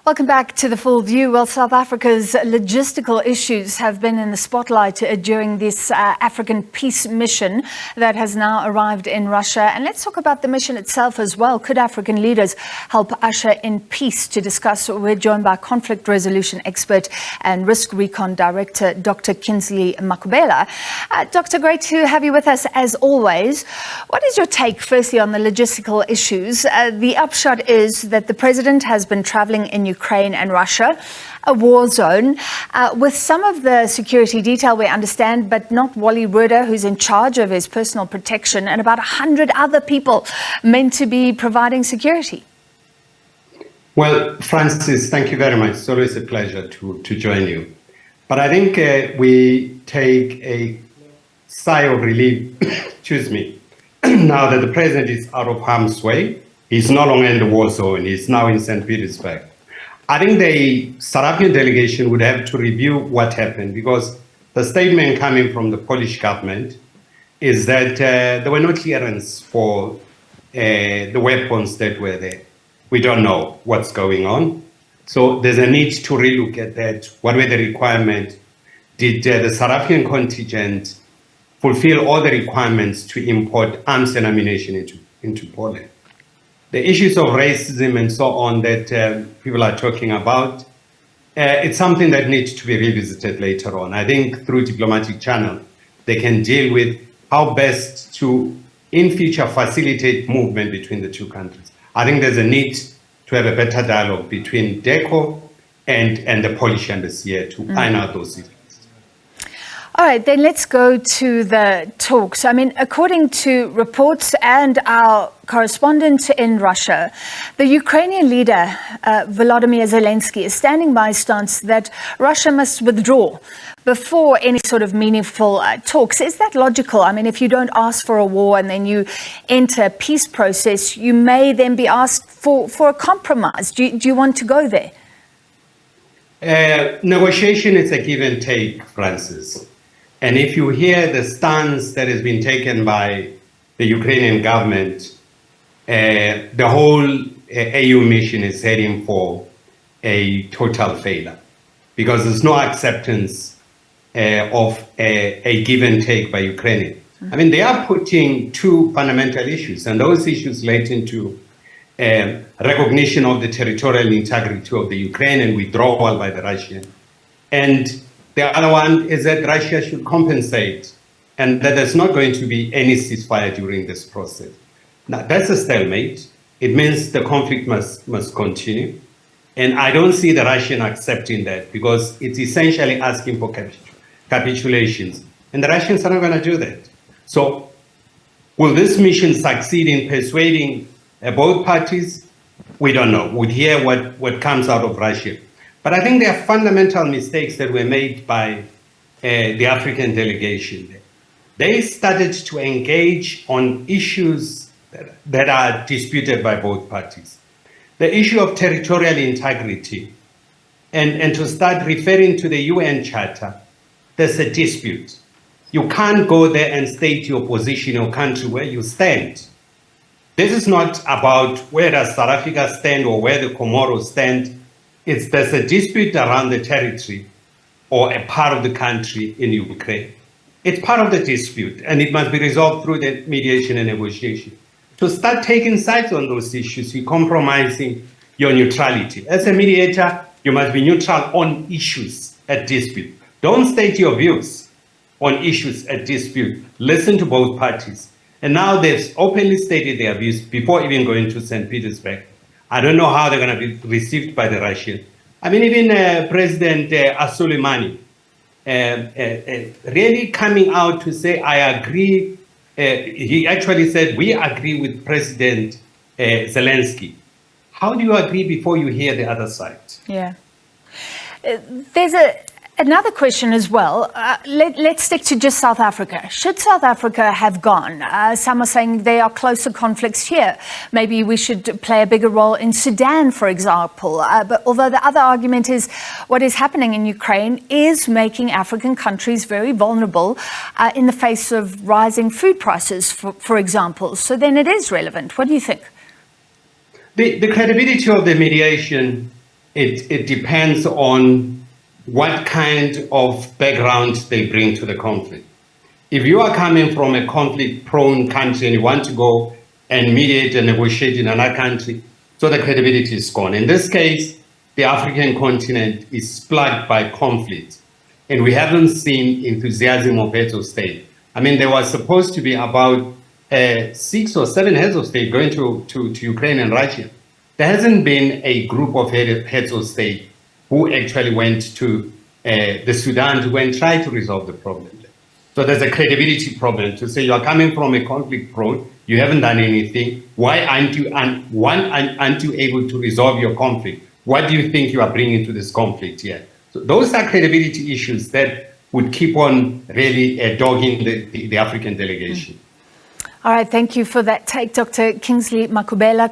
Welcome back to The Full View. Well, South Africa's logistical issues have been in the spotlight during this African peace mission that has now arrived in Russia. And let's talk about the mission itself as well. Could African leaders help usher in peace? To discuss, we're joined by conflict resolution expert and RiskRecon director, Dr. Kingsley Makhubela. Doctor, great to have you with us as always. What is your take, firstly, on the logistical issues? The upshot is that the president has been traveling in Ukraine and Russia, a war zone, with some of the security detail we understand, but not Wally Rudder, who's in charge of his personal protection, and about 100 other people meant to be providing security. Well, Francis, thank you very much. It's always a pleasure to join you. But I think we take a sigh of relief, excuse me, now that the president is out of harm's way. He's no longer in the war zone. He's now in St. Petersburg. I think the South African delegation would have to review what happened, because the statement coming from the Polish government is that there were no clearance for the weapons that were there. We don't know what's going on. So there's a need to relook at that. What were the requirements? Did the South African contingent fulfill all the requirements to import arms and ammunition into Poland? The issues of racism and so on that people are talking about, it's something that needs to be revisited later on. I think through diplomatic channel, they can deal with how best to, in future, facilitate movement between the two countries. I think there's a need to have a better dialogue between DECO and the Polish embassy here to iron out those issues. All right, then let's go to the talks. I mean, according to reports and our correspondent in Russia, the Ukrainian leader, Volodymyr Zelensky, is standing by his stance that Russia must withdraw before any sort of meaningful talks. Is that logical? I mean, if you don't ask for a war and then you enter a peace process, you may then be asked for a compromise. Do you want to go there? Negotiation is a give and take, Francis. And if you hear the stance that has been taken by the Ukrainian government, the whole AU mission is heading for a total failure, because there's no acceptance of a give and take by Ukraine. I mean, they are putting two fundamental issues, and those issues relate into recognition of the territorial integrity of the Ukraine and withdrawal by the Russian. And the other one is that Russia should compensate, and that there's not going to be any ceasefire during this process. Now, that's a stalemate. It means the conflict must continue. And I don't see the Russian accepting that, because it's essentially asking for capitulations. And the Russians are not going to do that. So will this mission succeed in persuading both parties? We don't know. We'll hear what comes out of Russia. But I think there are fundamental mistakes that were made by the African delegation. They started to engage on issues that are disputed by both parties. The issue of territorial integrity, and to start referring to the UN Charter, there's a dispute. You can't go there and state your position in your country where you stand. This is not about where does South Africa stand or where the Comoros stand. There's a dispute around the territory or a part of the country in Ukraine. It's part of the dispute, and it must be resolved through the mediation and negotiation. To start taking sides on those issues, you're compromising your neutrality. As a mediator, you must be neutral on issues at dispute. Don't state your views on issues at dispute. Listen to both parties. And now they've openly stated their views before even going to St. Petersburg. I don't know how they're going to be received by the Russians. I mean, even President Soleimani really coming out to say, I agree. He actually said, we agree with President Zelensky. How do you agree before you hear the other side? Yeah. There's another question as well. Let's stick to just South Africa. Should South Africa have gone? Some are saying there are closer conflicts here. Maybe we should play a bigger role in Sudan, for example. But although the other argument is what is happening in Ukraine is making African countries very vulnerable in the face of rising food prices, for example. So then it is relevant. What do you think? The credibility of the mediation it depends on what kind of background they bring to the conflict. If you are coming from a conflict-prone country and you want to go and mediate and negotiate in another country, so the credibility is gone. In this case, the African continent is plagued by conflict, and we haven't seen enthusiasm of heads of state. I mean, there was supposed to be about 6 or 7 heads of state going to Ukraine and Russia. There hasn't been a group of heads of state who actually went to the Sudan to go and try to resolve the problem. So there's a credibility problem to say you are coming from a conflict prone, you haven't done anything. Why aren't you able to resolve your conflict? What do you think you are bringing to this conflict here? So those are credibility issues that would keep on really dogging the African delegation. All right, thank you for that take, Dr. Kingsley Makhubela.